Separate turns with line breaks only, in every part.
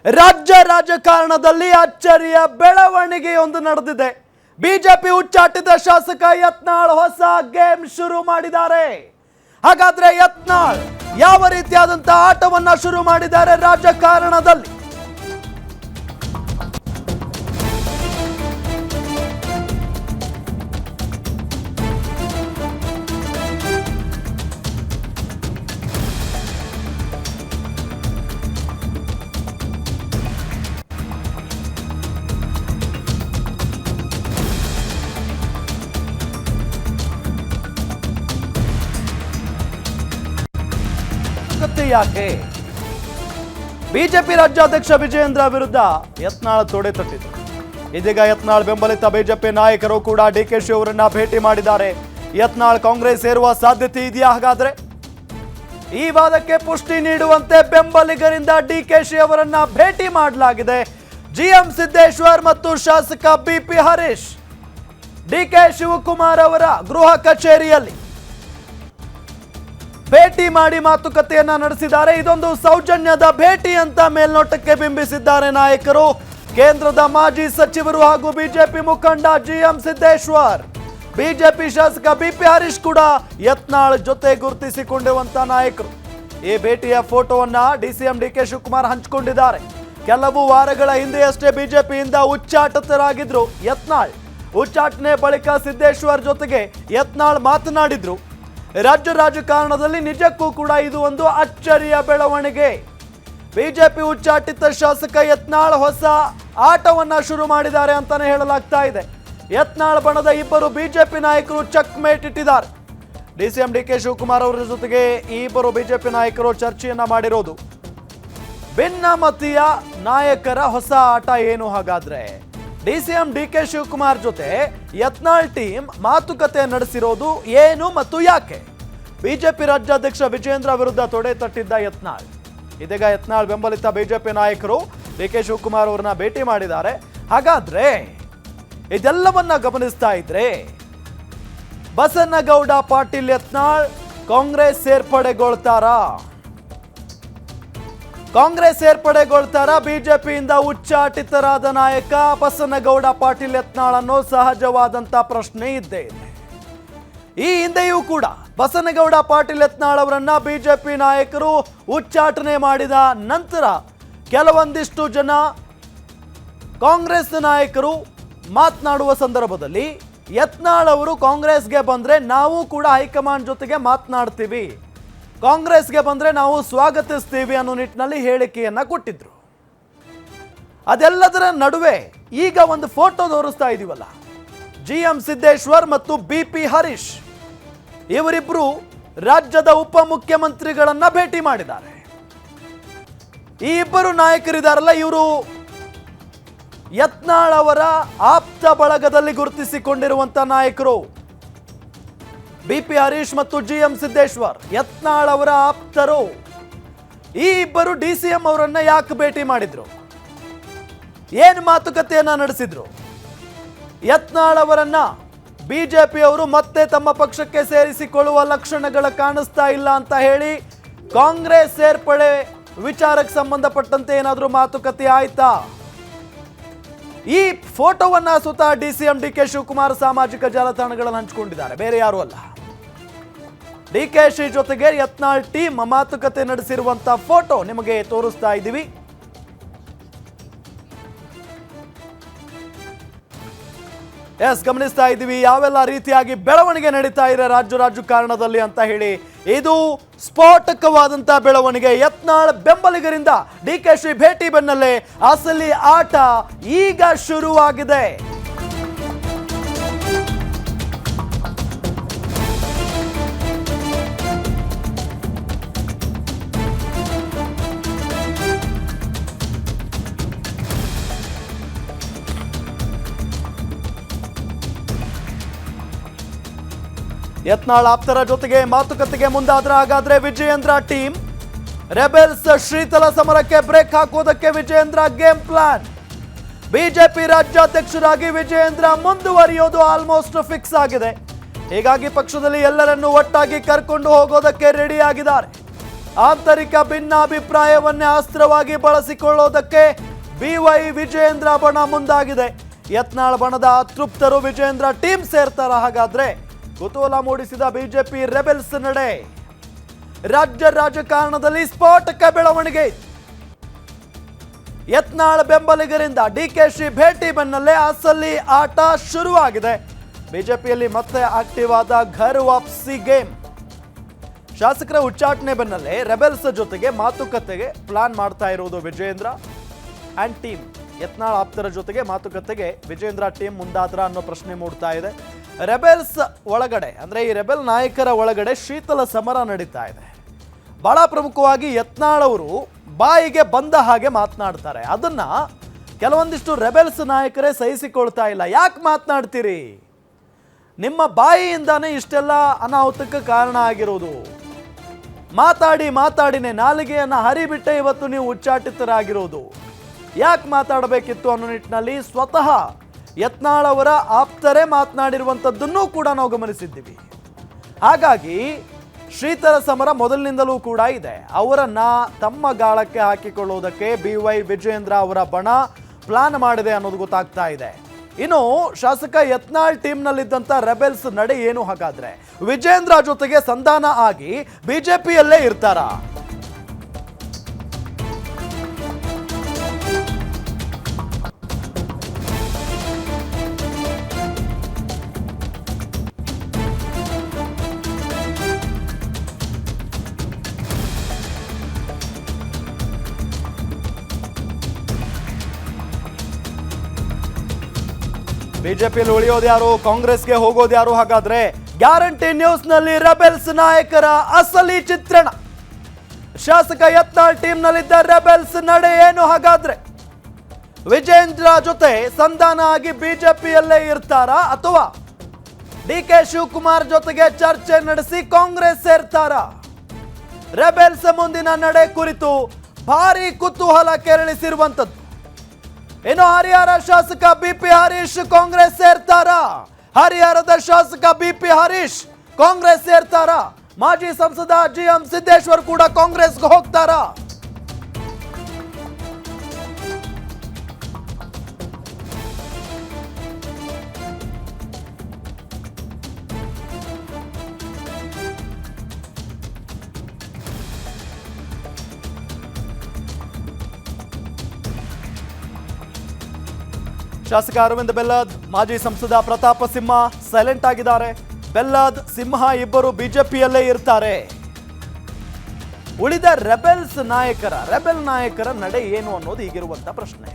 ರಾಜ್ಯ ರಾಜಕಾರಣದಲ್ಲಿ ಅಚ್ಚರಿಯ ಬೆಳವಣಿಗೆಯೊಂದು ನಡೆದಿದೆ. ಬಿಜೆಪಿ ಉಚ್ಚಾಟಿತ ಶಾಸಕ ಯತ್ನಾಳ್ ಹೊಸ ಗೇಮ್ ಶುರು ಮಾಡಿದ್ದಾರೆ. ಹಾಗಾದ್ರೆ ಯತ್ನಾಳ್ ಯಾವ ರೀತಿಯಾದಂತಹ ಆಟವನ್ನ ಶುರು ಮಾಡಿದ್ದಾರೆ ರಾಜಕಾರಣದಲ್ಲಿ? ಯಾಕೆ ಬಿಜೆಪಿ ರಾಜ್ಯಾಧ್ಯಕ್ಷ ವಿಜಯೇಂದ್ರ ವಿರುದ್ಧ ಯತ್ನಾಳ್ ತೊಡೆ ತಟ್ಟಿದ್ರು. ಇದೀಗ ಯತ್ನಾಳ್ ಬೆಂಬಲಿತ ಬಿಜೆಪಿ ನಾಯಕರು ಕೂಡ ಡಿಕೆಶಿ ಅವರನ್ನ ಭೇಟಿ ಮಾಡಿದ್ದಾರೆ. ಯತ್ನಾಳ್ ಕಾಂಗ್ರೆಸ್ ಸೇರುವ ಸಾಧ್ಯತೆ ಇದೆಯಾ? ಹಾಗಾದ್ರೆ ಈ ವಾದಕ್ಕೆ ಪುಷ್ಟಿ ನೀಡುವಂತೆ ಬೆಂಬಲಿಗರಿಂದ ಡಿಕೆಶಿ ಅವರನ್ನ ಭೇಟಿ ಮಾಡಲಾಗಿದೆ. ಜಿಎಂ ಸಿದ್ದೇಶ್ವರ್ ಮತ್ತು ಶಾಸಕ ಬಿಪಿ ಹರೀಶ್ ಡಿಕೆ ಶಿವಕುಮಾರ್ ಅವರ ಗೃಹ ಕಚೇರಿಯಲ್ಲಿ ಭೇಟಿ ಮಾಡಿ ಮಾತುಕತೆಯನ್ನ ನಡೆಸಿದ್ದಾರೆ. ಇದೊಂದು ಸೌಜನ್ಯದ ಭೇಟಿ ಅಂತ ಮೇಲ್ನೋಟಕ್ಕೆ ಬಿಂಬಿಸಿದ್ದಾರೆ ನಾಯಕರು. ಕೇಂದ್ರದ ಮಾಜಿ ಸಚಿವರು ಹಾಗೂ ಬಿಜೆಪಿ ಮುಖಂಡ ಜಿಎಂ ಸಿದ್ದೇಶ್ವರ್, ಬಿಜೆಪಿ ಶಾಸಕ ಬಿಪಿ ಹರೀಶ್ ಕೂಡ ಯತ್ನಾಳ್ ಜೊತೆ ಗುರುತಿಸಿಕೊಂಡಿರುವಂತ ನಾಯಕರು. ಈ ಭೇಟಿಯ ಫೋಟೋವನ್ನ ಡಿಸಿಎಂ ಡಿಕೆ ಶಿವಕುಮಾರ್ ಹಂಚಿಕೊಂಡಿದ್ದಾರೆ. ಕೆಲವು ವಾರಗಳ ಹಿಂದೆಯಷ್ಟೇ ಬಿಜೆಪಿಯಿಂದ ಉಚ್ಚಾಟಿತರಾಗಿದ್ರು ಯತ್ನಾಳ್. ಉಚ್ಚಾಟನೆ ಬಳಿಕ ಸಿದ್ದೇಶ್ವರ್ ಜೊತೆಗೆ ಯತ್ನಾಳ್ ಮಾತನಾಡಿದ್ರು. ರಾಜ್ಯ ರಾಜಕಾರಣದಲ್ಲಿ ನಿಜಕ್ಕೂ ಕೂಡ ಇದು ಒಂದು ಅಚ್ಚರಿಯ ಬೆಳವಣಿಗೆ. ಬಿಜೆಪಿ ಉಚ್ಚಾಟಿತ ಶಾಸಕ ಯತ್ನಾಳ್ ಹೊಸ ಆಟವನ್ನ ಶುರು ಮಾಡಿದ್ದಾರೆ ಅಂತಾನೆ ಹೇಳಲಾಗ್ತಾ ಇದೆ. ಯತ್ನಾಳ್ ಬಣದ ಇಬ್ಬರು ಬಿಜೆಪಿ ನಾಯಕರು ಚೆಕ್ ಮೇಟ್ ಇಟ್ಟಿದ್ದಾರೆ. ಡಿಸಿಎಂ ಡಿಕೆ ಶಿವಕುಮಾರ್ ಅವರ ಜೊತೆಗೆ ಈ ಇಬ್ಬರು ಬಿಜೆಪಿ ನಾಯಕರು ಚರ್ಚೆಯನ್ನ ಮಾಡಿರೋದು. ಭಿನ್ನಮತೀಯ ನಾಯಕರ ಹೊಸ ಆಟ ಏನು? ಹಾಗಾದ್ರೆ ಡಿಸಿಎಂ ಡಿಕೆ ಶಿವಕುಮಾರ್ ಜೊತೆ ಯತ್ನಾಳ್ ಟೀಮ್ ಮಾತುಕತೆ ನಡೆಸಿರೋದು ಏನು ಮತ್ತು ಯಾಕೆ? ಬಿಜೆಪಿ ರಾಜ್ಯಾಧ್ಯಕ್ಷ ವಿಜಯೇಂದ್ರ ವಿರುದ್ಧ ತೊಡೆ ತಟ್ಟಿದ್ದ ಯತ್ನಾಳ್ ಇದೀಗ ಯತ್ನಾಳ್ ಬೆಂಬಲಿತ ಬಿಜೆಪಿ ನಾಯಕರು ಡಿಕೆ ಶಿವಕುಮಾರ್ ಅವರನ್ನ ಭೇಟಿ ಮಾಡಿದ್ದಾರೆ. ಹಾಗಾದ್ರೆ ಇದೆಲ್ಲವನ್ನ ಗಮನಿಸ್ತಾ ಇದ್ರೆ ಬಸನಗೌಡ ಪಾಟೀಲ್ ಯತ್ನಾಳ್ ಕಾಂಗ್ರೆಸ್ ಸೇರ್ಪಡೆಗೊಳ್ತಾರಾ? ಕಾಂಗ್ರೆಸ್ ಸೇರ್ಪಡೆಗೊಳ್ತಾರ? ಬಿಜೆಪಿಯಿಂದ ಉಚ್ಚಾಟಿತರಾದ ನಾಯಕ ಬಸನಗೌಡ ಪಾಟೀಲ್ ಯತ್ನಾಳ್ ಅನ್ನೋ ಸಹಜವಾದಂತ ಪ್ರಶ್ನೆ ಇದ್ದೇ ಇದೆ. ಈ ಹಿಂದೆಯೂ ಕೂಡ ಬಸನಗೌಡ ಪಾಟೀಲ್ ಯತ್ನಾಳ್ ಅವರನ್ನ ಬಿಜೆಪಿ ನಾಯಕರು ಉಚ್ಚಾಟನೆ ಮಾಡಿದ ನಂತರ ಕೆಲವೊಂದಿಷ್ಟು ಜನ ಕಾಂಗ್ರೆಸ್ ನಾಯಕರು ಮಾತನಾಡುವ ಸಂದರ್ಭದಲ್ಲಿ ಯತ್ನಾಳ್ ಅವರು ಕಾಂಗ್ರೆಸ್ಗೆ ಬಂದ್ರೆ ನಾವು ಕೂಡ ಹೈಕಮಾಂಡ್ ಜೊತೆಗೆ ಮಾತನಾಡ್ತೀವಿ, ಕಾಂಗ್ರೆಸ್ಗೆ ಬಂದ್ರೆ ನಾವು ಸ್ವಾಗತಿಸ್ತೀವಿ ಅನ್ನೋ ನಿಟ್ಟಿನಲ್ಲಿ ಹೇಳಿಕೆಯನ್ನ ಕೊಟ್ಟಿದ್ರು. ಅದೆಲ್ಲದರ ನಡುವೆ ಈಗ ಒಂದು ಫೋಟೋ ತೋರಿಸ್ತಾ ಇದೀವಲ್ಲ, ಜಿಎಂ ಸಿದ್ದೇಶ್ವರ್ ಮತ್ತು ಬಿಪಿ ಹರೀಶ್ ಇವರಿಬ್ರು ರಾಜ್ಯದ ಉಪಮುಖ್ಯಮಂತ್ರಿಗಳನ್ನ ಭೇಟಿ ಮಾಡಿದ್ದಾರೆ. ಈ ಇಬ್ಬರು ನಾಯಕರಿದಾರಲ್ಲ, ಇವರು ಯತ್ನಾಳ್ ಅವರ ಆಪ್ತ ಬಳಗದಲ್ಲಿ ಗುರುತಿಸಿಕೊಂಡಿರುವಂತ ನಾಯಕರು. ಬಿಪಿ ಹರೀಶ್ ಮತ್ತು ಜಿಎಂ ಸಿದ್ದೇಶ್ವರ್ ಯತ್ನಾಳ್ ಅವರ ಆಪ್ತರು. ಈ ಇಬ್ಬರು ಡಿಸಿಎಂ ಅವರನ್ನ ಯಾಕೆ ಭೇಟಿ ಮಾಡಿದ್ರು? ಏನು ಮಾತುಕತೆಯನ್ನ ನಡೆಸಿದ್ರು? ಯತ್ನಾಳ್ ಅವರನ್ನ ಬಿಜೆಪಿ ಅವರು ಮತ್ತೆ ತಮ್ಮ ಪಕ್ಷಕ್ಕೆ ಸೇರಿಸಿಕೊಳ್ಳುವ ಲಕ್ಷಣಗಳು ಕಾಣಿಸ್ತಾ ಇಲ್ಲ ಅಂತ ಹೇಳಿ ಕಾಂಗ್ರೆಸ್ ಸೇರ್ಪಡೆ ವಿಚಾರಕ್ಕೆ ಸಂಬಂಧಪಟ್ಟಂತೆ ಏನಾದರೂ ಮಾತುಕತೆ ಆಯ್ತಾ? ಈ ಫೋಟೋವನ್ನ ಸ್ವತಃ ಡಿಸಿಎಂ ಡಿಕೆ ಶಿವಕುಮಾರ್ ಸಾಮಾಜಿಕ ಜಾಲತಾಣಗಳನ್ನು ಹಂಚಿಕೊಂಡಿದ್ದಾರೆ, ಬೇರೆ ಯಾರು ಅಲ್ಲ. ಡಿಕೆಶಿ ಜೊತೆಗೆ ಯತ್ನಾಳ್ ಟೀಮ್ ಮಾತುಕತೆ ನಡೆಸಿರುವಂತ ಫೋಟೋ ನಿಮಗೆ ತೋರಿಸ್ತಾ ಇದ್ದೀವಿ. ಗಮನಿಸ್ತಾ ಇದ್ದೀವಿ ಯಾವೆಲ್ಲ ರೀತಿಯಾಗಿ ಬೆಳವಣಿಗೆ ನಡೀತಾ ಇದೆ ರಾಜ್ಯ ರಾಜಕಾರಣದಲ್ಲಿ ಅಂತ ಹೇಳಿ. ಇದು ಸ್ಫೋಟಕವಾದಂತಹ ಬೆಳವಣಿಗೆ. ಯತ್ನಾಳ್ ಬೆಂಬಲಿಗರಿಂದ ಡಿಕೆಶಿ ಭೇಟಿ ಬೆನ್ನಲ್ಲೇ ಅಸಲಿ ಆಟ ಈಗ ಶುರುವಾಗಿದೆ. ಯತ್ನಾಳ್ ಆಪ್ತರ ಜೊತೆಗೆ ಮಾತುಕತೆಗೆ ಮುಂದಾದ್ರೆ ಹಾಗಾದ್ರೆ ವಿಜಯೇಂದ್ರ ಟೀಮ್ ರೆಬೆಲ್ಸ್ ಶ್ರೀತಲ ಸಮರಕ್ಕೆ ಬ್ರೇಕ್ ಹಾಕೋದಕ್ಕೆ ವಿಜಯೇಂದ್ರ ಗೇಮ್ ಪ್ಲಾನ್. ಬಿಜೆಪಿ ರಾಜ್ಯಾಧ್ಯಕ್ಷರಾಗಿ ವಿಜಯೇಂದ್ರ ಮುಂದುವರಿಯೋದು ಆಲ್ಮೋಸ್ಟ್ ಫಿಕ್ಸ್ ಆಗಿದೆ. ಹೀಗಾಗಿ ಪಕ್ಷದಲ್ಲಿ ಎಲ್ಲರನ್ನೂ ಒಟ್ಟಾಗಿ ಕರ್ಕೊಂಡು ಹೋಗೋದಕ್ಕೆ ರೆಡಿ ಆಗಿದ್ದಾರೆ. ಆಂತರಿಕ ಭಿನ್ನಾಭಿಪ್ರಾಯವನ್ನೇ ಅಸ್ತ್ರವಾಗಿ ಬಳಸಿಕೊಳ್ಳೋದಕ್ಕೆ BY ವಿಜಯೇಂದ್ರ ಬಣ ಮುಂದಾಗಿದೆ. ಯತ್ನಾಳ್ ಬಣದ ಅತೃಪ್ತರು ವಿಜಯೇಂದ್ರ ಟೀಮ್ ಸೇರ್ತಾರ? ಹಾಗಾದ್ರೆ ಕುತೂಹಲ ಮೂಡಿಸಿದ ಬಿಜೆಪಿ ರೆಬೆಲ್ಸ್ ನಡೆ. ರಾಜ್ಯ ರಾಜಕಾರಣದಲ್ಲಿ ಸ್ಫೋಟಕ ಬೆಳವಣಿಗೆ. ಯತ್ನಾಳ್ ಬೆಂಬಲಿಗರಿಂದ DKಶಿ ಭೇಟಿ ಬೆನ್ನಲ್ಲೇ ಅಸಲಿ ಆಟ ಶುರುವಾಗಿದೆ. ಬಿಜೆಪಿಯಲ್ಲಿ ಮತ್ತೆ ಆಕ್ಟಿವ್ ಆದ ಘರ್ ವಾಪಸಿ ಗೇಮ್. ಶಾಸಕರ ಉಚ್ಚಾಟನೆ ಬೆನ್ನಲ್ಲೇ ರೆಬೆಲ್ಸ್ ಜೊತೆಗೆ ಮಾತುಕತೆಗೆ ಪ್ಲಾನ್ ಮಾಡ್ತಾ ಇರುವುದು ವಿಜಯೇಂದ್ರ ಅಂಡ್ ಟೀಮ್. ಯತ್ನಾಳ್ ಆಪ್ತರ ಜೊತೆಗೆ ಮಾತುಕತೆಗೆ ವಿಜಯೇಂದ್ರ ಟೀಮ್ ಮುಂದಾದ್ರ ಅನ್ನೋ ಪ್ರಶ್ನೆ ಮೂಡ್ತಾ ಇದೆ. ರೆಬೆಲ್ಸ್ ಒಳಗಡೆ ಅಂದ್ರೆ ಈ ರೆಬೆಲ್ ನಾಯಕರ ಒಳಗಡೆ ಶೀತಲ ಸಮರ ನಡೀತಾ ಇದೆ. ಬಹಳ ಪ್ರಮುಖವಾಗಿ ಯತ್ನಾಳ್ ಅವರು ಬಾಯಿಗೆ ಬಂದ ಹಾಗೆ ಮಾತನಾಡ್ತಾರೆ. ಅದನ್ನ ಕೆಲವೊಂದಿಷ್ಟು ರೆಬೆಲ್ಸ್ ನಾಯಕರೇ ಸಹಿಸಿಕೊಳ್ತಾ ಇಲ್ಲ. ಯಾಕೆ ಮಾತನಾಡ್ತೀರಿ? ನಿಮ್ಮ ಬಾಯಿಯಿಂದಾನೇ ಇಷ್ಟೆಲ್ಲ ಅನಾಹುತಕ್ಕೆ ಕಾರಣ ಆಗಿರೋದು. ಮಾತಾಡಿನೇ ನಾಲಿಗೆಯನ್ನು ಹರಿಬಿಟ್ಟೆ ಇವತ್ತು ನೀವು ಉಚ್ಚಾಟಿತರಾಗಿರೋದು. ಯಾಕೆ ಮಾತಾಡಬೇಕಿತ್ತು ಅನ್ನೋ ನಿಟ್ಟಿನಲ್ಲಿ ಸ್ವತಃ ಯತ್ನಾಳ್ ಅವರ ಆಪ್ತರೇ ಮಾತನಾಡಿರುವಂಥದ್ದನ್ನು ಕೂಡ ನಾವು ಗಮನಿಸಿದ್ದೀವಿ. ಹಾಗಾಗಿ ಶೀತಲ ಸಮರ ಮೊದಲಿನಿಂದಲೂ ಕೂಡ ಇದೆ. ಅವರನ್ನ ತಮ್ಮ ಗಾಳಕ್ಕೆ ಹಾಕಿಕೊಳ್ಳುವುದಕ್ಕೆ BY ವಿಜಯೇಂದ್ರ ಅವರ ಬಣ ಪ್ಲಾನ್ ಮಾಡಿದೆ ಅನ್ನೋದು ಗೊತ್ತಾಗ್ತಾ ಇದೆ. ಇನ್ನು ಶಾಸಕ ಯತ್ನಾಳ್ ಟೀಮ್ನಲ್ಲಿದ್ದಂಥ ರೆಬೆಲ್ಸ್ ನಡೆ ಏನು? ಹಾಗಾದ್ರೆ ವಿಜಯೇಂದ್ರ ಜೊತೆಗೆ ಸಂಧಾನ ಆಗಿ ಬಿಜೆಪಿಯಲ್ಲೇ ಇರ್ತಾರಾ? ಬಿಜೆಪಿಯಲ್ಲಿ ಉಳಿಯೋದು ಯಾರು, ಕಾಂಗ್ರೆಸ್ಗೆ ಹೋಗೋದು ಯಾರು? ಹಾಗಾದ್ರೆ ಗ್ಯಾರಂಟಿ ನ್ಯೂಸ್ ನಲ್ಲಿ ರೆಬೆಲ್ಸ್ ನಾಯಕರ ಅಸಲಿ ಚಿತ್ರಣ. ಶಾಸಕ ಯತ್ನಾಳ್ ಟೀಮ್ ನಲ್ಲಿದ್ದ ರೆಬೆಲ್ಸ್ ನಡೆ ಏನು? ಹಾಗಾದ್ರೆ ವಿಜಯೇಂದ್ರ ಜೊತೆ ಸಂಧಾನ ಆಗಿ ಬಿಜೆಪಿಯಲ್ಲೇ ಇರ್ತಾರಾ ಅಥವಾ DK ಶಿವಕುಮಾರ್ ಜೊತೆಗೆ ಚರ್ಚೆ ನಡೆಸಿ ಕಾಂಗ್ರೆಸ್ ಸೇರ್ತಾರಾ? ರೆಬೆಲ್ಸ್ ಮುಂದಿನ ನಡೆ ಕುರಿತು ಭಾರಿ ಕುತೂಹಲ ಕೆರಳಿಸಿರುವಂತದ್ದು. ಇನ್ನು ಹರಿಹರ ಶಾಸಕ BP ಹರೀಶ್ ಕಾಂಗ್ರೆಸ್ ಸೇರ್ತಾರಾ? ಹರಿಹರದ ಶಾಸಕ BP ಹರೀಶ್ ಕಾಂಗ್ರೆಸ್ ಸೇರ್ತಾರಾ? ಮಾಜಿ ಸಂಸದ GM ಸಿದ್ದೇಶ್ವರ್ ಕೂಡ ಕಾಂಗ್ರೆಸ್ಗೆ ಹೋಗ್ತಾರಾ? ಶಾಸಕ ಅರವಿಂದ್ ಬೆಲ್ಲದ್, ಮಾಜಿ ಸಂಸದ ಪ್ರತಾಪ ಸಿಂಹ ಸೈಲೆಂಟ್ ಆಗಿದ್ದಾರೆ. ಬೆಲ್ಲದ್, ಸಿಂಹ ಇಬ್ಬರು ಬಿಜೆಪಿಯಲ್ಲೇ ಇರ್ತಾರೆ. ಉಳಿದ ರೆಬೆಲ್ ನಾಯಕರ ನಡೆ ಏನು ಅನ್ನೋದು ಈಗಿರುವಂತ ಪ್ರಶ್ನೆ.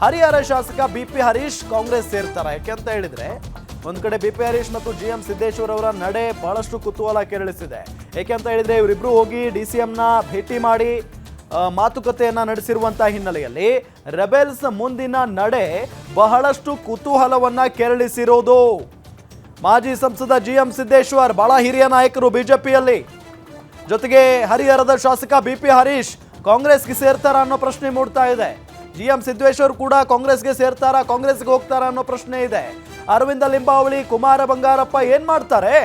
ಹರಿಹರ ಶಾಸಕ BP ಹರೀಶ್ ಕಾಂಗ್ರೆಸ್ ಸೇರ್ತಾರ? ಯಾಕೆಂತ ಹೇಳಿದ್ರೆ ಒಂದ್ ಕಡೆ BP ಹರೀಶ್ ಮತ್ತು GM ಸಿದ್ದೇಶ್ವರ್ ಅವರ ನಡೆ ಬಹಳಷ್ಟು ಕುತೂಹಲ ಕೆರಳಿಸಿದೆ. ಯಾಕೆಂತ ಹೇಳಿದ್ರೆ ಇವರಿಬ್ರು ಹೋಗಿ DCM ನ ಭೇಟಿ ಮಾಡಿ ಮಾತುಕತೆಯನ್ನ ನಡೆಸಿರುವಂತಹ ಹಿನ್ನೆಲೆಯಲ್ಲಿ ರೆಬೆಲ್ಸ್ ಮುಂದಿನ ನಡೆ ಬಹಳಷ್ಟು ಕುತೂಹಲವನ್ನ ಕೆರಳಿಸಿರೋದು. ಮಾಜಿ ಸಂಸದ GM ಸಿದ್ದೇಶ್ವರ್ ಬಹಳ ಹಿರಿಯ ನಾಯಕರು ಬಿಜೆಪಿಯಲ್ಲಿ. ಜೊತೆಗೆ ಹರಿಹರದ ಶಾಸಕ BP ಹರೀಶ್ ಕಾಂಗ್ರೆಸ್ಗೆ ಸೇರ್ತಾರ ಅನ್ನೋ ಪ್ರಶ್ನೆ ಮೂಡ್ತಾ ಇದೆ. GM ಸಿದ್ದೇಶ್ವರ್ ಕೂಡ ಕಾಂಗ್ರೆಸ್ಗೆ ಸೇರ್ತಾರಾ, ಕಾಂಗ್ರೆಸ್ಗೆ ಹೋಗ್ತಾರ ಅನ್ನೋ ಪ್ರಶ್ನೆ ಇದೆ. ಅರವಿಂದ ಲಿಂಬಾವಳಿ, ಕುಮಾರ ಬಂಗಾರಪ್ಪ ಏನ್ ಮಾಡ್ತಾರೆ?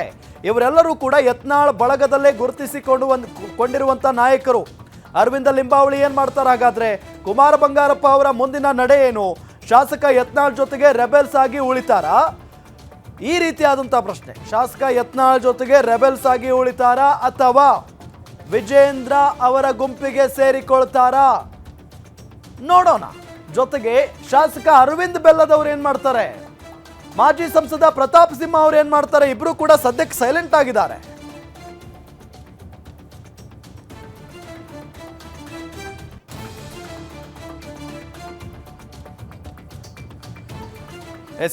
ಇವರೆಲ್ಲರೂ ಕೂಡ ಯತ್ನಾಳ್ ಬಳಗದಲ್ಲೇ ಗುರುತಿಸಿಕೊಂಡಿರುವಂತ ನಾಯಕರು. ಅರವಿಂದ ಲಿಂಬಾವಳಿ ಏನ್ ಮಾಡ್ತಾರೆ? ಹಾಗಾದ್ರೆ ಕುಮಾರ ಬಂಗಾರಪ್ಪ ಅವರ ಮುಂದಿನ ನಡೆ ಏನು? ಶಾಸಕ ಯತ್ನಾಳ್ ಜೊತೆಗೆ ರೆಬೆಲ್ಸ್ ಆಗಿ ಉಳಿತಾರಾ? ಈ ರೀತಿಯಾದಂತಹ ಪ್ರಶ್ನೆ. ಶಾಸಕ ಯತ್ನಾಳ್ ಜೊತೆಗೆ ರೆಬೆಲ್ಸ್ ಆಗಿ ಉಳಿತಾರಾ ಅಥವಾ ವಿಜಯೇಂದ್ರ ಅವರ ಗುಂಪಿಗೆ ಸೇರಿಕೊಳ್ತಾರಾ? ನೋಡೋಣ. ಜೊತೆಗೆ ಶಾಸಕ ಅರವಿಂದ್ ಬೆಲ್ಲದವ್ರು ಏನ್ ಮಾಡ್ತಾರೆ? ಮಾಜಿ ಸಂಸದ ಪ್ರತಾಪ್ ಸಿಂಹ ಅವ್ರು ಏನ್ ಮಾಡ್ತಾರೆ? ಇಬ್ರು ಕೂಡ ಸದ್ಯಕ್ಕೆ ಸೈಲೆಂಟ್ ಆಗಿದ್ದಾರೆ.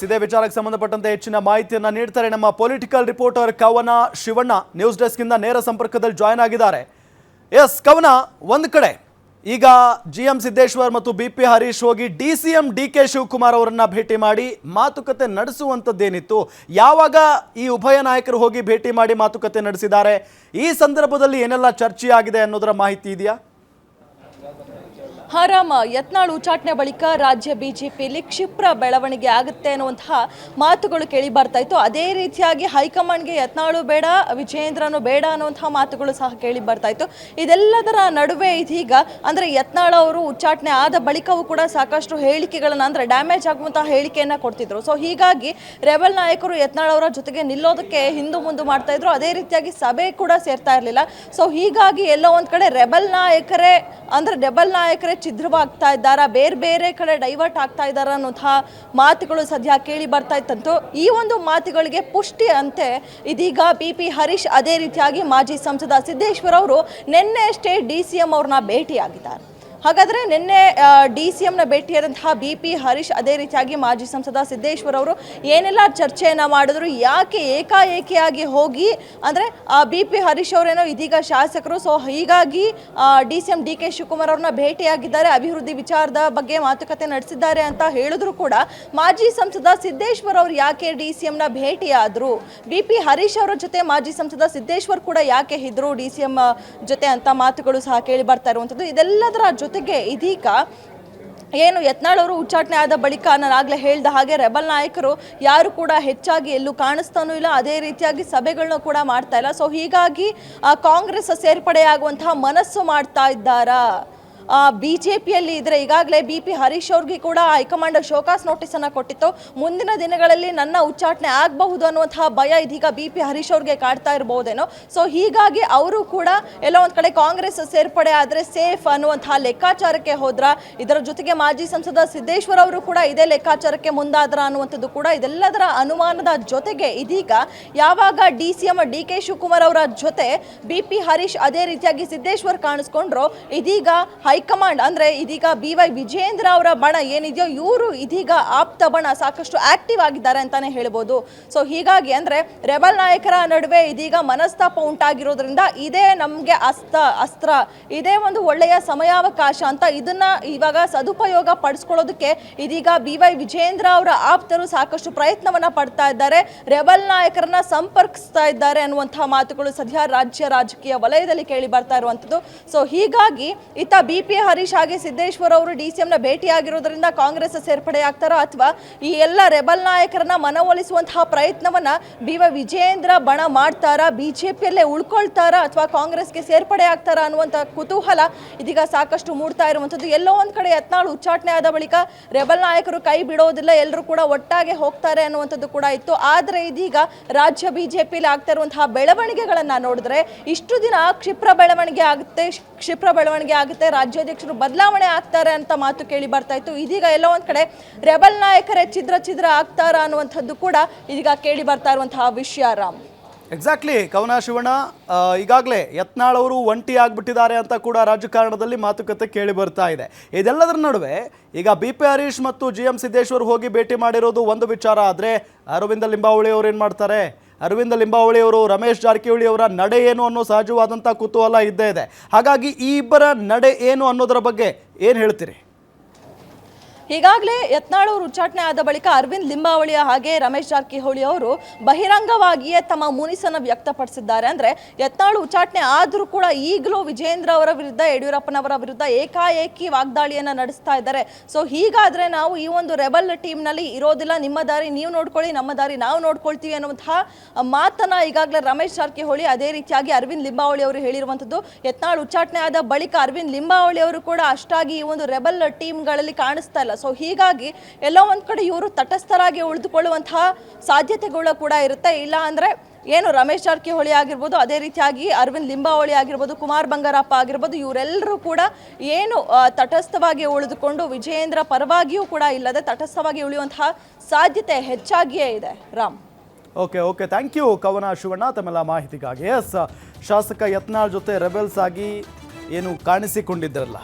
ಇದೇ ವಿಚಾರಕ್ಕೆ ಸಂಬಂಧಪಟ್ಟಂತೆ ಹೆಚ್ಚಿನ ಮಾಹಿತಿಯನ್ನ ನೀಡ್ತಾರೆ ನಮ್ಮ ಪೊಲಿಟಿಕಲ್ ರಿಪೋರ್ಟರ್ ಕವನ ಶಿವಣ್ಣ. ನ್ಯೂಸ್ ಡೆಸ್ಕ್ ಇಂದ ನೇರ ಸಂಪರ್ಕದಲ್ಲಿ ಜಾಯ್ನ್ ಆಗಿದ್ದಾರೆ. ಎಸ್ ಕವನ, ಒಂದ್ ಕಡೆ ಈಗ GM ಸಿದ್ದೇಶ್ವರ್ ಮತ್ತು BP ಹರೀಶ್ ಹೋಗಿ DCM DK ಶಿವಕುಮಾರ್ ಅವರನ್ನ ಭೇಟಿ ಮಾಡಿ ಮಾತುಕತೆ ನಡೆಸುವಂಥದ್ದೇನಿತ್ತು? ಯಾವಾಗ ಈ ಉಭಯ ನಾಯಕರು ಹೋಗಿ ಭೇಟಿ ಮಾಡಿ ಮಾತುಕತೆ ನಡೆಸಿದ್ದಾರೆ? ಈ ಸಂದರ್ಭದಲ್ಲಿ ಏನೆಲ್ಲ ಚರ್ಚೆಯಾಗಿದೆ ಅನ್ನೋದರ ಮಾಹಿತಿ ಇದೆಯಾ?
ರಾಮ, ಯತ್ನಾಳ್ ಉಚ್ಚಾಟನೆ ಬಳಿಕ ರಾಜ್ಯ ಬಿಜೆಪಿಯಲ್ಲಿ ಕ್ಷಿಪ್ರ ಬೆಳವಣಿಗೆ ಆಗುತ್ತೆ ಅನ್ನುವಂತಹ ಮಾತುಗಳು ಕೇಳಿ ಬರ್ತಾ ಇತ್ತು. ಅದೇ ರೀತಿಯಾಗಿ ಹೈಕಮಾಂಡ್ಗೆ ಯತ್ನಾಳು ಬೇಡ, ವಿಜಯೇಂದ್ರನು ಬೇಡ ಅನ್ನುವಂತಹ ಮಾತುಗಳು ಸಹ ಕೇಳಿ ಬರ್ತಾ ಇತ್ತು. ಇದೆಲ್ಲದರ ನಡುವೆ ಇದೀಗ ಅಂದ್ರೆ ಯತ್ನಾಳ್ ಅವರು ಉಚ್ಚಾಟನೆ ಆದ ಬಳಿಕವೂ ಕೂಡ ಸಾಕಷ್ಟು ಹೇಳಿಕೆಗಳನ್ನ ಅಂದ್ರೆ ಡ್ಯಾಮೇಜ್ ಆಗುವಂತಹ ಹೇಳಿಕೆಯನ್ನ ಕೊಡ್ತಿದ್ರು. ಸೊ ಹೀಗಾಗಿ ರೆಬಲ್ ನಾಯಕರು ಯತ್ನಾಳ್ ಅವರ ಜೊತೆಗೆ ನಿಲ್ಲೋದಕ್ಕೆ ಹಿಂದು ಮುಂದೆ ಮಾಡ್ತಾ ಇದ್ರು. ಅದೇ ರೀತಿಯಾಗಿ ಸಭೆ ಕೂಡ ಸೇರ್ತಾ ಇರಲಿಲ್ಲ. ಸೊ ಹೀಗಾಗಿ ಎಲ್ಲೋ ಒಂದ್ ಕಡೆ ರೆಬಲ್ ನಾಯಕರೇ ಛಿದ್ರವಾಗ್ತಾ ಇದ್ದಾರಾ, ಬೇರೆ ಬೇರೆ ಕಡೆ ಡೈವರ್ಟ್ ಆಗ್ತಾ ಇದ್ದಾರಾ ಅನ್ನೋಂತಹ ಮಾತುಗಳು ಸದ್ಯ ಕೇಳಿ ಬರ್ತಾ ಇತ್ತಂತೂ. ಈ ಒಂದು ಮಾತುಗಳಿಗೆ ಪುಷ್ಟಿ ಅಂತೆ ಇದೀಗ ಬಿ.ಪಿ. ಹರೀಶ್ ಅದೇ ರೀತಿಯಾಗಿ ಮಾಜಿ ಸಂಸದ ಸಿದ್ದೇಶ್ವರ್ ಅವರು ನಿನ್ನೆ ಅಷ್ಟೇ DCM ಅವ್ರನ್ನ ಭೇಟಿಯಾಗಿದ್ದಾರೆ. ಹಾಗಾದರೆ ನಿನ್ನೆ DCMನ ಭೇಟಿಯಾದಂತಹ ಬಿ.ಪಿ. ಹರೀಶ್ ಅದೇ ರೀತಿಯಾಗಿ ಮಾಜಿ ಸಂಸದ ಸಿದ್ದೇಶ್ವರ್ ಅವರು ಏನೆಲ್ಲ ಚರ್ಚೆಯನ್ನು ಮಾಡಿದ್ರು, ಯಾಕೆ ಏಕಾಏಕಿಯಾಗಿ ಹೋಗಿ ಅಂದರೆ ಬಿ.ಪಿ. ಹರೀಶ್ ಅವರೇನೋ ಇದೀಗ ಶಾಸಕರು, ಸೊ ಹೀಗಾಗಿ DCM D.K. ಶಿವಕುಮಾರ್ ಅವ್ರನ್ನ ಭೇಟಿಯಾಗಿದ್ದಾರೆ, ಅಭಿವೃದ್ಧಿ ವಿಚಾರದ ಬಗ್ಗೆ ಮಾತುಕತೆ ನಡೆಸಿದ್ದಾರೆ ಅಂತ ಹೇಳಿದ್ರು ಕೂಡ ಮಾಜಿ ಸಂಸದ ಸಿದ್ದೇಶ್ವರ್ ಅವರು ಯಾಕೆ DCMನ ಭೇಟಿಯಾದರು, ಬಿ.ಪಿ. ಹರೀಶ್ ಅವರ ಜೊತೆ ಮಾಜಿ ಸಂಸದ ಸಿದ್ದೇಶ್ವರ್ ಕೂಡ ಯಾಕೆ ಇದ್ರು DCM ಜೊತೆ ಅಂತ ಮಾತುಗಳು ಸಹ ಕೇಳಿ ಬರ್ತಾ ಇರುವಂಥದ್ದು. ಇದೆಲ್ಲದರ ಜೊತೆಗೆ ಇದೀಗ ಏನು ಯತ್ನಾಳ್ ಅವರು ಉಚ್ಚಾಟನೆ ಆದ ಬಳಿಕ ನಾನು ಆಗಲೇ ಹೇಳಿದ ಹಾಗೆ ರೆಬಲ್ ನಾಯಕರು ಯಾರು ಕೂಡ ಹೆಚ್ಚಾಗಿ ಎಲ್ಲೂ ಕಾಣಿಸ್ತಾನೂ ಇಲ್ಲ, ಅದೇ ರೀತಿಯಾಗಿ ಸಭೆಗಳನ್ನ ಕೂಡ ಮಾಡ್ತಾ ಇಲ್ಲ. ಸೊ ಹೀಗಾಗಿ ಕಾಂಗ್ರೆಸ್ ಸೇರ್ಪಡೆಯಾಗುವಂತಹ ಮನಸ್ಸು ಮಾಡ್ತಾ ಇದ್ದಾರಾ, ಬಿಜೆಪಿಯಲ್ಲಿ ಇದ್ರೆ ಈಗಾಗಲೇ ಬಿ.ಪಿ. ಹರೀಶ್ ಅವ್ರಿಗೆ ಕೂಡ ಹೈಕಮಾಂಡ್ ಶೋಕಾಸ್ ನೋಟಿಸ್ ಅನ್ನ ಕೊಟ್ಟಿತ್ತು. ಮುಂದಿನ ದಿನಗಳಲ್ಲಿ ನನ್ನ ಉಚ್ಚಾಟನೆ ಆಗಬಹುದು ಅನ್ನುವಂತಹ ಭಯ ಇದೀಗ ಬಿ.ಪಿ. ಹರೀಶ್ ಅವ್ರಿಗೆ ಕಾಡ್ತಾ ಇರಬಹುದೇನೋ. ಸೊ ಹೀಗಾಗಿ ಅವರು ಕೂಡ ಎಲ್ಲೋ ಒಂದ್ ಕಡೆ ಕಾಂಗ್ರೆಸ್ ಸೇರ್ಪಡೆ ಆದ್ರೆ ಸೇಫ್ ಅನ್ನುವಂತಹ ಲೆಕ್ಕಾಚಾರಕ್ಕೆ ಹೋದ್ರ. ಇದರ ಜೊತೆಗೆ ಮಾಜಿ ಸಂಸದ ಸಿದ್ದೇಶ್ವರ್ ಅವರು ಕೂಡ ಇದೇ ಲೆಕ್ಕಾಚಾರಕ್ಕೆ ಮುಂದಾದ್ರ ಅನ್ನುವಂಥದ್ದು ಕೂಡ ಇದೆಲ್ಲದರ ಅನುಮಾನದ ಜೊತೆಗೆ ಇದೀಗ ಯಾವಾಗ DCM D.K. ಶಿವಕುಮಾರ್ ಅವರ ಜೊತೆ ಬಿ.ಪಿ. ಹರೀಶ್ ಅದೇ ರೀತಿಯಾಗಿ ಸಿದ್ದೇಶ್ವರ್ ಕಾಣಿಸ್ಕೊಂಡ್ರು, ಇದೀಗ ಹೈಕಮಾಂಡ್ ಅಂದ್ರೆ ಇದೀಗ B.Y. ವಿಜಯೇಂದ್ರ ಅವರ ಬಣ ಏನಿದೆಯೋ ಇವರು ಇದೀಗ ಆಪ್ತ ಬಣ ಸಾಕಷ್ಟು ಆಕ್ಟಿವ್ ಆಗಿದ್ದಾರೆ ಅಂತಾನೆ ಹೇಳ್ಬೋದು. ಸೊ ಹೀಗಾಗಿ ಅಂದ್ರೆ ರೆಬಲ್ ನಾಯಕರ ನಡುವೆ ಇದೀಗ ಮನಸ್ತಾಪ ಉಂಟಾಗಿರೋದ್ರಿಂದ ಇದೇ ನಮ್ಗೆ ಅಸ್ತ್ರ, ಇದೇ ಒಂದು ಒಳ್ಳೆಯ ಸಮಯಾವಕಾಶ ಅಂತ ಇದನ್ನ ಇವಾಗ ಸದುಪಯೋಗ ಪಡಿಸ್ಕೊಳ್ಳೋದಕ್ಕೆ ಇದೀಗ B.Y. ವಿಜಯೇಂದ್ರ ಅವರ ಆಪ್ತರು ಸಾಕಷ್ಟು ಪ್ರಯತ್ನವನ್ನ ಪಡ್ತಾ ಇದ್ದಾರೆ, ರೆಬಲ್ ನಾಯಕರನ್ನ ಸಂಪರ್ಕಿಸ್ತಾ ಇದ್ದಾರೆ ಅನ್ನುವಂತಹ ಮಾತುಗಳು ಸದ್ಯ ರಾಜ್ಯ ರಾಜಕೀಯ ವಲಯದಲ್ಲಿ ಕೇಳಿ ಬರ್ತಾ ಇರುವಂತದ್ದು. ಸೊ ಹೀಗಾಗಿ ಇತ್ತ ಬಿ.ಪಿ. ಹರೀಶ್ ಹಾಗೆ ಸಿದ್ದೇಶ್ವರ್ ಅವರು DCMನ ಭೇಟಿಯಾಗಿರೋದ್ರಿಂದ ಕಾಂಗ್ರೆಸ್ ಸೇರ್ಪಡೆ ಆಗ್ತಾರಾ ಅಥವಾ ಈ ಎಲ್ಲ ರೆಬಲ್ ನಾಯಕರನ್ನ ಮನವೊಲಿಸುವಂತಹ ಪ್ರಯತ್ನವನ್ನ B.Y. ವಿಜಯೇಂದ್ರ ಬಣ ಮಾಡ್ತಾರಾ, ಬಿಜೆಪಿಯಲ್ಲೇ ಉಳ್ಕೊಳ್ತಾರಾ ಅಥವಾ ಕಾಂಗ್ರೆಸ್ಗೆ ಸೇರ್ಪಡೆ ಆಗ್ತಾರಾ ಅನ್ನುವಂಥ ಕುತೂಹಲ ಇದೀಗ ಸಾಕಷ್ಟು ಮೂಡ್ತಾ ಇರುವಂಥದ್ದು. ಎಲ್ಲೋ ಒಂದ್ ಕಡೆ ಯತ್ನಾಳ್ ಉಚ್ಚಾಟನೆ ಆದ ಬಳಿಕ ರೆಬಲ್ ನಾಯಕರು ಕೈ ಬಿಡೋದಿಲ್ಲ, ಎಲ್ಲರೂ ಕೂಡ ಒಟ್ಟಾಗೆ ಹೋಗ್ತಾರೆ ಅನ್ನುವಂಥದ್ದು ಕೂಡ ಇತ್ತು. ಆದ್ರೆ ಇದೀಗ ರಾಜ್ಯ ಬಿಜೆಪಿಯಲ್ಲಿ ಆಗ್ತಾ ಇರುವಂತಹ ಬೆಳವಣಿಗೆಗಳನ್ನ ನೋಡಿದ್ರೆ ಇಷ್ಟು ದಿನ ಕ್ಷಿಪ್ರ ಬೆಳವಣಿಗೆ ಆಗುತ್ತೆ, ರಾಜ್ಯಾಧ್ಯಕ್ಷರು ಬದಲಾವಣೆ ಆಗ್ತಾರೆ ಅಂತ ಮಾತು ಕೇಳಿ ಬರ್ತಾ ಇತ್ತು. ಇದೀಗ ಎಲ್ಲೋ ಒಂದ್ ಕಡೆ ರೆಬಲ್ ನಾಯಕರೇ ಛಿದ್ರ ಆಗ್ತಾರ ಅನ್ನುವಂಥದ್ದು ಕೂಡ ಇದೀಗ ಕೇಳಿ ಬರ್ತಾ ಇರುವಂತಹ ವಿಷಯ. ರಾಮ್,
ಎಕ್ಸಾಕ್ಟ್ಲಿ ಕವನ ಶಿವಣ್ಣ, ಈಗಾಗಲೇ ಯತ್ನಾಳ್ ಅವರು ಒಂಟಿ ಆಗ್ಬಿಟ್ಟಿದ್ದಾರೆ ಅಂತ ಕೂಡ ರಾಜಕಾರಣದಲ್ಲಿ ಮಾತುಕತೆ ಕೇಳಿ ಬರ್ತಾ ಇದೆ. ಇದೆಲ್ಲದರ ನಡುವೆ ಈಗ ಬಿ.ಪಿ. ಹರೀಶ್ ಮತ್ತು GM ಸಿದ್ದೇಶ್ವರ್ ಹೋಗಿ ಭೇಟಿ ಮಾಡಿರೋದು ಒಂದು ವಿಚಾರ ಆದರೆ ಅರವಿಂದ ಲಿಂಬಾವಳಿ ಅವರು ಏನು ಮಾಡ್ತಾರೆ, ಅರವಿಂದ ಲಿಂಬಾವಳಿ ಅವರು ರಮೇಶ್ ಜಾರಕಿಹೊಳಿ ಅವರ ನಡೆ ಏನು ಅನ್ನೋ ಸಹಜವಾದಂಥ ಕುತೂಹಲ ಇದ್ದೇ ಇದೆ. ಹಾಗಾಗಿ ಈ ಇಬ್ಬರ ನಡೆ ಏನು ಅನ್ನೋದರ ಬಗ್ಗೆ ಏನು ಹೇಳ್ತೀರಿ?
ಈಗಾಗಲೇ ಯತ್ನಾಳ್ ಅವರು ಉಚ್ಚಾಟನೆ ಆದ ಬಳಿಕ ಅರವಿಂದ್ ಲಿಂಬಾವಳಿಯ ಹಾಗೆ ರಮೇಶ್ ಜಾರಕಿಹೊಳಿ ಅವರು ಬಹಿರಂಗವಾಗಿಯೇ ತಮ್ಮ ಮುನಿಸನ್ನು ವ್ಯಕ್ತಪಡಿಸಿದ್ದಾರೆ. ಅಂದ್ರೆ ಯತ್ನಾಳ್ ಉಚ್ಚಾಟನೆ ಆದರೂ ಕೂಡ ಈಗಲೂ ವಿಜಯೇಂದ್ರ ಅವರ ವಿರುದ್ಧ, ಯಡಿಯೂರಪ್ಪನವರ ವಿರುದ್ಧ ಏಕಾಏಕಿ ವಾಗ್ದಾಳಿಯನ್ನ ನಡೆಸ್ತಾ ಇದ್ದಾರೆ. ಸೊ ಹೀಗಾದ್ರೆ ನಾವು ಈ ಒಂದು ರೆಬಲ್ ಟೀಮ್ನಲ್ಲಿ ಇರೋದಿಲ್ಲ, ನಿಮ್ಮ ದಾರಿ ನೀವು ನೋಡ್ಕೊಳ್ಳಿ, ನಮ್ಮ ದಾರಿ ನಾವು ನೋಡ್ಕೊಳ್ತೀವಿ ಅನ್ನುವಂತಹ ಮಾತನ್ನ ಈಗಾಗಲೇ ರಮೇಶ್ ಜಾರಕಿಹೊಳಿ ಅದೇ ರೀತಿಯಾಗಿ ಅರವಿಂದ್ ಲಿಂಬಾವಳಿ ಅವರು ಹೇಳಿರುವಂಥದ್ದು. ಯತ್ನಾಳ್ ಉಚ್ಚಾಟನೆ ಆದ ಬಳಿಕ ಅರವಿಂದ್ ಲಿಂಬಾವಳಿ ಅವರು ಕೂಡ ಅಷ್ಟಾಗಿ ಈ ಒಂದು ರೆಬಲ್ ಟೀಮ್ಗಳಲ್ಲಿ ಕಾಣಿಸ್ತಾ ಇಲ್ಲ. ಸೊ ಹೀಗಾಗಿ ಎಲ್ಲೋ ಒಂದ್ ಕಡೆ ಇವರು ತಟಸ್ಥರಾಗಿ ಉಳಿದುಕೊಳ್ಳುವಂತಹ ಸಾಧ್ಯತೆಗಳು ಕೂಡ ಇರುತ್ತೆ. ಇಲ್ಲ ಅಂದ್ರೆ ಏನು ರಮೇಶ್ ಜಾರಕಿಹೊಳಿ ಆಗಿರ್ಬೋದು, ಅದೇ ರೀತಿಯಾಗಿ ಅರವಿಂದ್ ಲಿಂಬಾವಳಿ ಆಗಿರ್ಬೋದು, ಕುಮಾರ್ ಬಂಗಾರಪ್ಪ ಆಗಿರ್ಬೋದು, ಇವರೆಲ್ಲರೂ ಕೂಡ ಏನು ತಟಸ್ಥವಾಗಿ ಉಳಿದುಕೊಂಡು ವಿಜಯೇಂದ್ರ ಪರವಾಗಿಯೂ ಕೂಡ ಇಲ್ಲದೆ ತಟಸ್ಥವಾಗಿ ಉಳಿಯುವಂತಹ ಸಾಧ್ಯತೆ ಹೆಚ್ಚಾಗಿಯೇ ಇದೆ. ರಾಮ್,
ಓಕೆ, ಥ್ಯಾಂಕ್ ಯು ಕವನ ಶಿವಣ್ಣ ತಮ್ಮೆಲ್ಲ ಮಾಹಿತಿಗಾಗಿ. ಎಸ್, ಶಾಸಕ ಯತ್ನಾಳ್ ಜೊತೆ ರೆಬೆಲ್ಸ್ ಆಗಿ ಏನು ಕಾಣಿಸಿಕೊಂಡಿದ್ರಲ್ಲ